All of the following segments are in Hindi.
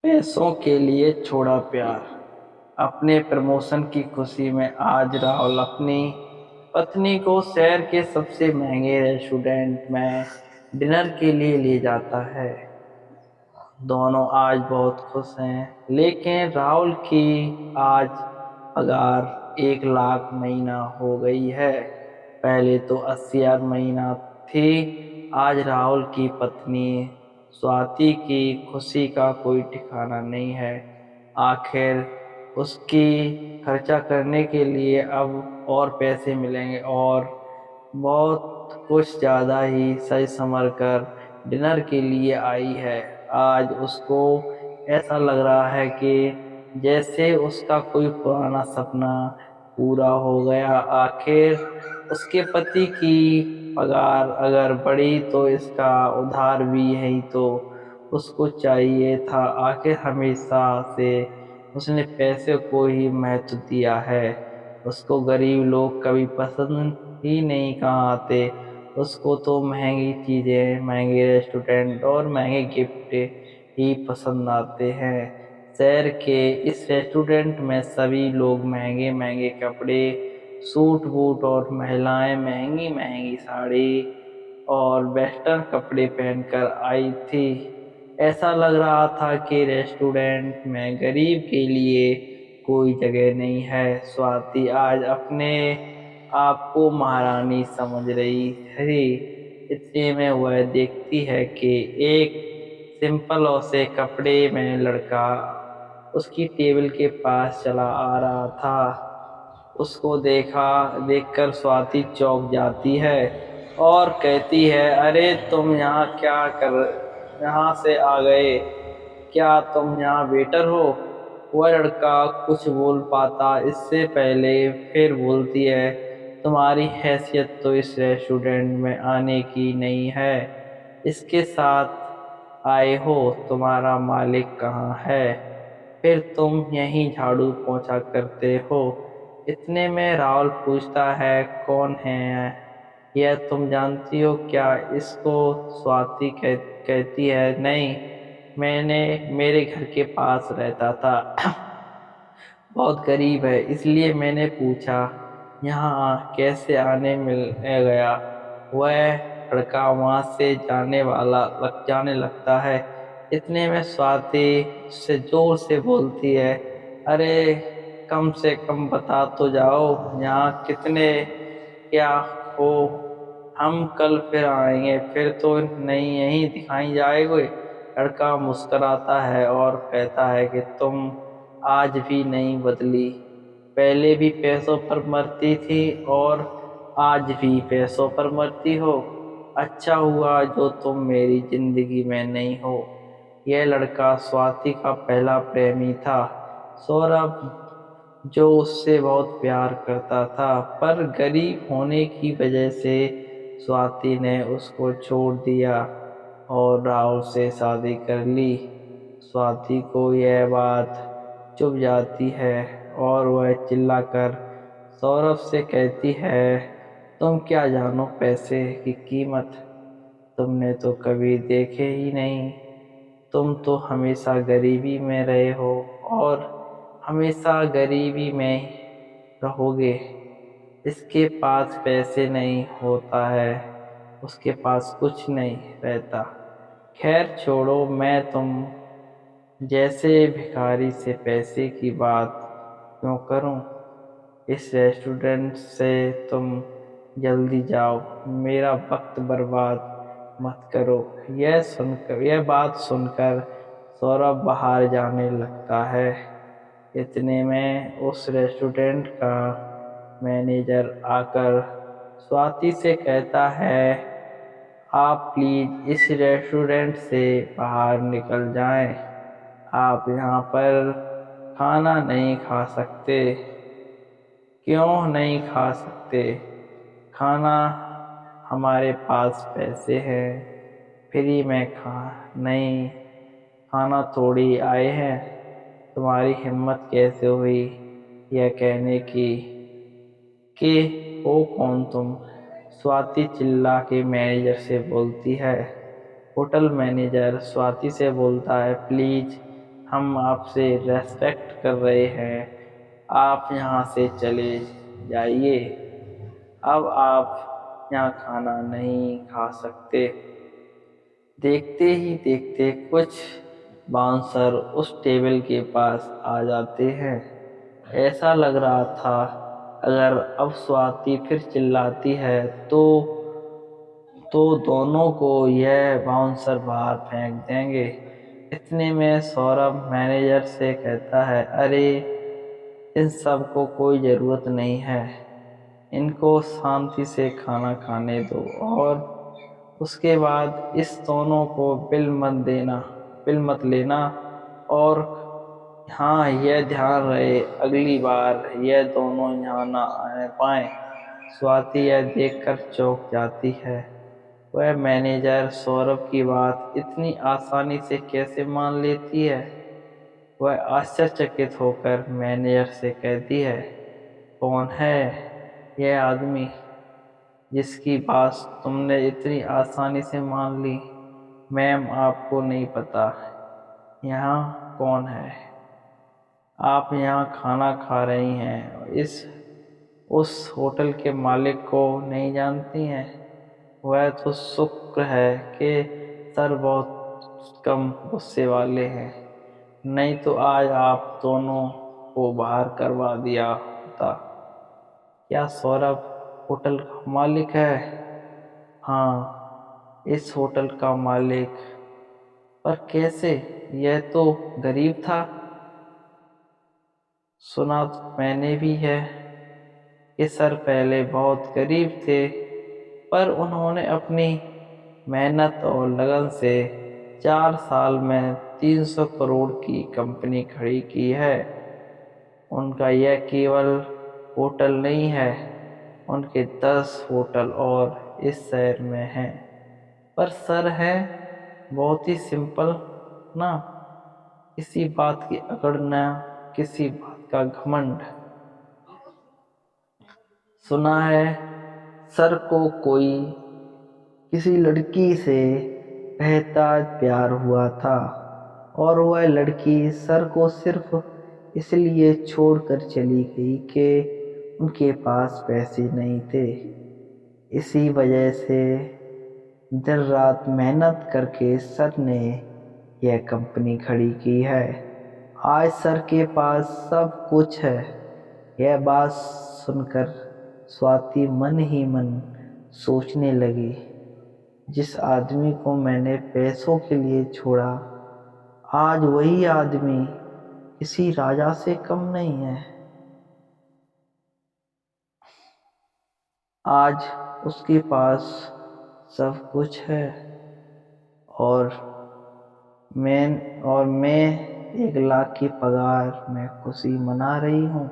पैसों के लिए छोड़ा प्यार। अपने प्रमोशन की खुशी में आज राहुल अपनी पत्नी को शहर के सबसे महंगे रेस्टोरेंट में डिनर के लिए ले जाता है। दोनों आज बहुत खुश हैं, लेकिन राहुल की आज पगार 1 लाख महीना हो गई है। पहले तो 80,000 महीना थी। आज राहुल की पत्नी स्वाति की खुशी का कोई ठिकाना नहीं है। आखिर उसकी खर्चा करने के लिए अब और पैसे मिलेंगे और बहुत कुछ ज़्यादा ही सज संवर कर डिनर के लिए आई है। आज उसको ऐसा लग रहा है कि जैसे उसका कोई पुराना सपना पूरा हो गया। आखिर उसके पति की पगार अगर बढ़ी तो इसका उधार भी यही तो उसको चाहिए था। आखिर हमेशा से उसने पैसे को ही महत्व दिया है। उसको गरीब लोग कभी पसंद ही नहीं कहाँ आते। उसको तो महंगी चीज़ें, महंगे रेस्टोरेंट और महंगे गिफ्ट ही पसंद आते हैं। शहर के इस रेस्टोरेंट में सभी लोग महंगे महंगे कपड़े, सूट बूट और महिलाएं महंगी महंगी साड़ी और वेस्टर्न कपड़े पहनकर आई थी। ऐसा लग रहा था कि रेस्टोरेंट में गरीब के लिए कोई जगह नहीं है। स्वाति आज अपने आप को महारानी समझ रही थी। इतने में वह देखती है कि एक सिंपल और से कपड़े में लड़का उसकी टेबल के पास चला आ रहा था। उसको देखकर स्वाति चौंक जाती है और कहती है, अरे तुम यहाँ से आ गए? क्या तुम यहाँ वेटर हो? वह लड़का कुछ बोल पाता इससे पहले फिर बोलती है, तुम्हारी हैसियत तो इस रेस्टोरेंट में आने की नहीं है। इसके साथ आए हो। तुम्हारा मालिक कहाँ है? फिर तुम यहीं झाड़ू पोंछा करते हो। इतने में राहुल पूछता है, कौन है यह, तुम जानती हो क्या इसको? स्वाति कहती है, नहीं, मैंने मेरे घर के पास रहता था। बहुत गरीब है, इसलिए मैंने पूछा। यहाँ कैसे आने मिल गया? वह लड़का वहां से जाने लगता है। इतने में स्वाति उससे जोर से बोलती है, अरे कम से कम बता तो जाओ, यहाँ कितने क्या हो? हम कल फिर आएंगे, फिर तो नहीं यहीं दिखाई जाएंगे। लड़का मुस्कुराता है और कहता है कि तुम आज भी नहीं बदली। पहले भी पैसों पर मरती थी और आज भी पैसों पर मरती हो। अच्छा हुआ जो तुम मेरी जिंदगी में नहीं हो। यह लड़का स्वाति का पहला प्रेमी था। सौरभ, जो उससे बहुत प्यार करता था, पर गरीब होने की वजह से स्वाति ने उसको छोड़ दिया और राहुल से शादी कर ली। स्वाति को यह बात चुभ जाती है और वह चिल्लाकर सौरभ से कहती है, तुम क्या जानो पैसे की कीमत? तुमने तो कभी देखे ही नहीं। तुम तो हमेशा गरीबी में रहे हो और हमेशा गरीबी में रहोगे। इसके पास पैसे नहीं होता है, उसके पास कुछ नहीं रहता। खैर छोड़ो, मैं तुम जैसे भिखारी से पैसे की बात क्यों करूं? इस रेस्टोरेंट से तुम जल्दी जाओ, मेरा वक्त बर्बाद मत करो। यह बात सुनकर सौरभ बाहर जाने लगता है। इतने में उस रेस्टोरेंट का मैनेजर आकर स्वाति से कहता है, आप प्लीज इस रेस्टोरेंट से बाहर निकल जाएं। आप यहाँ पर खाना नहीं खा सकते। क्यों नहीं खा सकते? खाना, हमारे पास पैसे हैं, फ्री में खा नहीं खाना थोड़ी आए हैं। तुम्हारी हिम्मत कैसे हुई यह कहने की कि हो कौन तुम? स्वाति चिल्ला के मैनेजर से बोलती है। होटल मैनेजर स्वाति से बोलता है, प्लीज हम आपसे रेस्पेक्ट कर रहे हैं, आप यहाँ से चले जाइए। अब आप यहाँ खाना नहीं खा सकते। देखते ही देखते कुछ बाउंसर उस टेबल के पास आ जाते हैं। ऐसा लग रहा था अगर अब स्वाति फिर चिल्लाती है तो दोनों को यह बाउंसर बाहर फेंक देंगे। इतने में सौरभ मैनेजर से कहता है, अरे इन सब को कोई ज़रूरत नहीं है, इनको शांति से खाना खाने दो और उसके बाद इस दोनों को बिल मत लेना। और हाँ, यह ध्यान रहे अगली बार यह दोनों यहाँ ना आने पाए। स्वाति यह देखकर चौंक जाती है। वह मैनेजर सौरभ की बात इतनी आसानी से कैसे मान लेती है। वह आश्चर्यचकित होकर मैनेजर से कहती है, कौन है यह आदमी जिसकी बात तुमने इतनी आसानी से मान ली? मैम, आपको नहीं पता यहाँ कौन है? आप यहाँ खाना खा रही हैं, इस उस होटल के मालिक को नहीं जानती हैं? वह तो शुक्र है कि सर बहुत कम गुस्से वाले हैं, नहीं तो आज आप दोनों को बाहर करवा दिया होता। क्या सौरभ होटल का मालिक है? हाँ, इस होटल का मालिक। पर कैसे? यह तो गरीब था। सुना तो मैंने भी है कि सर पहले बहुत गरीब थे, पर उन्होंने अपनी मेहनत और लगन से 4 साल में 300 करोड़ की कंपनी खड़ी की है। उनका यह केवल होटल नहीं है, उनके 10 होटल और इस शहर में हैं। पर सर है बहुत ही सिंपल ना, किसी बात की अकड़ ना, किसी बात का घमंड। सुना है सर को कोई किसी लड़की से बेहद प्यार हुआ था और वह लड़की सर को सिर्फ इसलिए छोड़कर चली गई कि उनके पास पैसे नहीं थे। इसी वजह से दिन रात मेहनत करके सर ने यह कंपनी खड़ी की है। आज सर के पास सब कुछ है। यह बात सुनकर स्वाति मन ही मन सोचने लगी, जिस आदमी को मैंने पैसों के लिए छोड़ा, आज वही आदमी किसी राजा से कम नहीं है। आज उसके पास सब कुछ है और मैं 1 लाख की पगार में खुशी मना रही हूँ।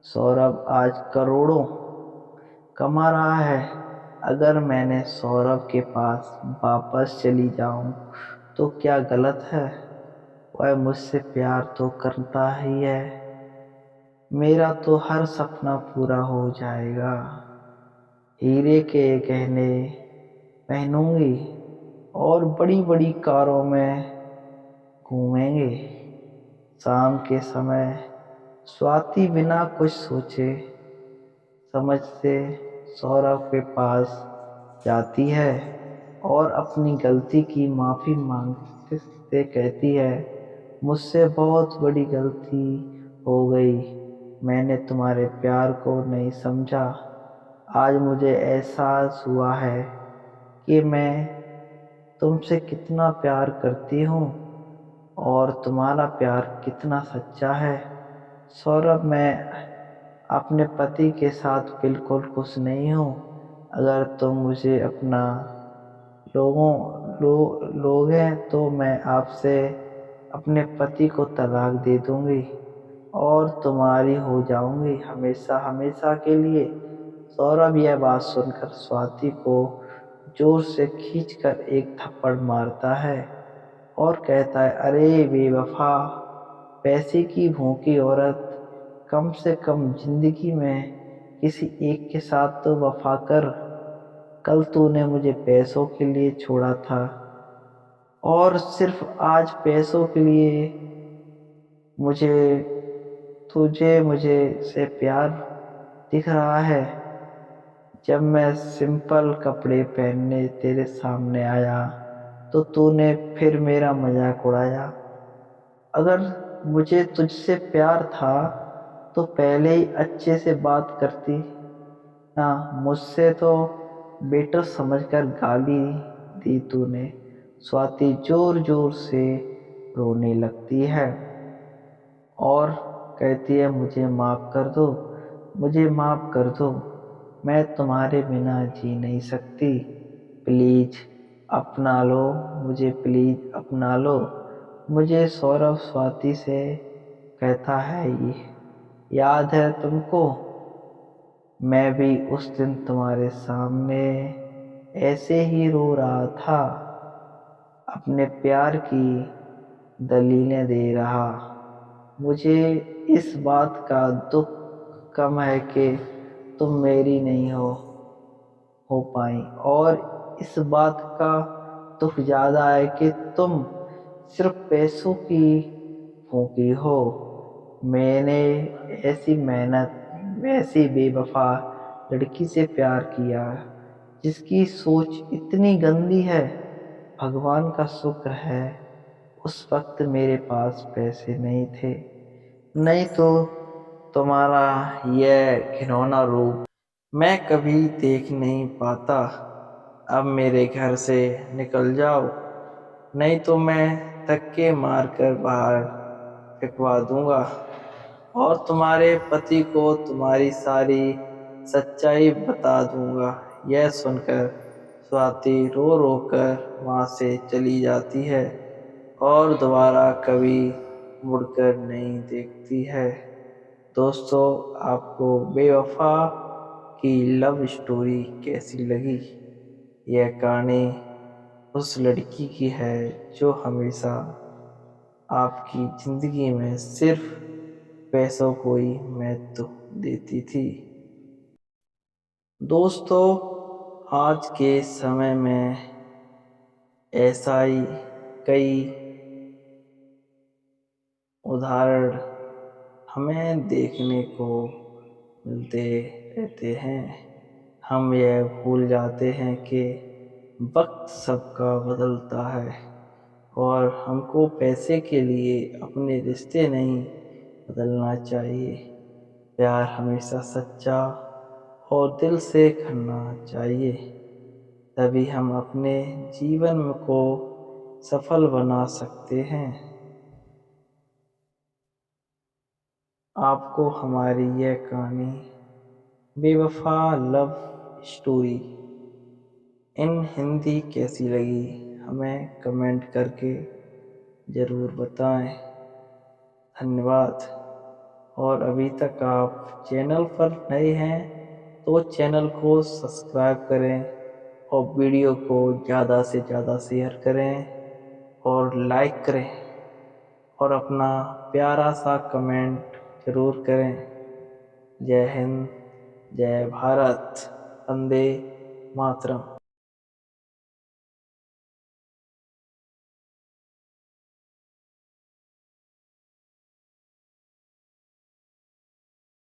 सौरभ आज करोड़ों कमा रहा है। अगर मैंने सौरभ के पास वापस चली जाऊं तो क्या गलत है? वह मुझसे प्यार तो करता ही है। मेरा तो हर सपना पूरा हो जाएगा। हीरे के गहने पहनूंगी और बड़ी बड़ी कारों में घूमेंगे। शाम के समय स्वाति बिना कुछ सोचे समझते सौरभ के पास जाती है और अपनी गलती की माफ़ी मांगते कहती है, मुझसे बहुत बड़ी गलती हो गई। मैंने तुम्हारे प्यार को नहीं समझा। आज मुझे एहसास हुआ है कि मैं तुमसे कितना प्यार करती हूँ और तुम्हारा प्यार कितना सच्चा है। सौरभ, मैं अपने पति के साथ बिल्कुल खुश नहीं हूँ। अगर तुम मुझे अपना लोग हैं तो मैं आपसे अपने पति को तलाक दे दूंगी और तुम्हारी हो जाऊंगी हमेशा हमेशा के लिए। सौरभ यह बात सुनकर स्वाति को जोर से खींचकर एक थप्पड़ मारता है और कहता है, अरे बेवफा, पैसे की भूखी औरत, कम से कम जिंदगी में किसी एक के साथ तो वफा कर। कल तूने मुझे पैसों के लिए छोड़ा था, और सिर्फ आज पैसों के लिए मुझे मुझे से प्यार दिख रहा है। जब मैं सिंपल कपड़े पहनने तेरे सामने आया तो तूने फिर मेरा मजाक उड़ाया। अगर मुझे तुझसे प्यार था तो पहले ही अच्छे से बात करती ना। मुझसे तो बेटर समझकर गाली दी तूने। स्वाति जोर जोर से रोने लगती है और कहती है मुझे माफ कर दो, मुझे माफ कर दो, मैं तुम्हारे बिना जी नहीं सकती। प्लीज अपना लो, मुझे प्लीज अपना लो। मुझे सौरभ स्वाति से कहता है ये याद है तुमको, मैं भी उस दिन तुम्हारे सामने ऐसे ही रो रहा था, अपने प्यार की दलीलें दे रहा। मुझे इस बात का दुख कम है कि तुम मेरी नहीं हो पाई, और इस बात का दुख ज्यादा है कि तुम सिर्फ पैसों की फूंकी हो। मैंने ऐसी मेहनत वैसी बेवफा लड़की से प्यार किया जिसकी सोच इतनी गंदी है। भगवान का शुक्र है उस वक्त मेरे पास पैसे नहीं थे, नहीं तो तुम्हारा यह घिनौना रूप मैं कभी देख नहीं पाता। अब मेरे घर से निकल जाओ, नहीं तो मैं धक्के मारकर बाहर फेंकवा दूंगा और तुम्हारे पति को तुम्हारी सारी सच्चाई बता दूंगा। यह सुनकर स्वाति रो रो कर वहाँ से चली जाती है और दोबारा कभी मुड़कर नहीं देखती है। दोस्तों, आपको बेवफा की लव स्टोरी कैसी लगी? यह कहानी उस लड़की की है जो हमेशा आपकी जिंदगी में सिर्फ पैसों को ही महत्व देती थी। दोस्तों, आज के समय में ऐसा ही कई उदाहरण हमें देखने को मिलते रहते हैं। हम यह भूल जाते हैं कि वक्त सबका बदलता है और हमको पैसे के लिए अपने रिश्ते नहीं बदलना चाहिए। प्यार हमेशा सच्चा और दिल से करना चाहिए, तभी हम अपने जीवन को सफल बना सकते हैं। आपको हमारी यह कहानी बेवफा लव स्टोरी इन हिंदी कैसी लगी, हमें कमेंट करके ज़रूर बताएं। धन्यवाद। और अभी तक आप चैनल पर नए हैं तो चैनल को सब्सक्राइब करें और वीडियो को ज़्यादा से ज़्यादा शेयर करें और लाइक करें और अपना प्यारा सा कमेंट ज़रूर करें। जय हिंद, जय भारत, वंदे मातरम।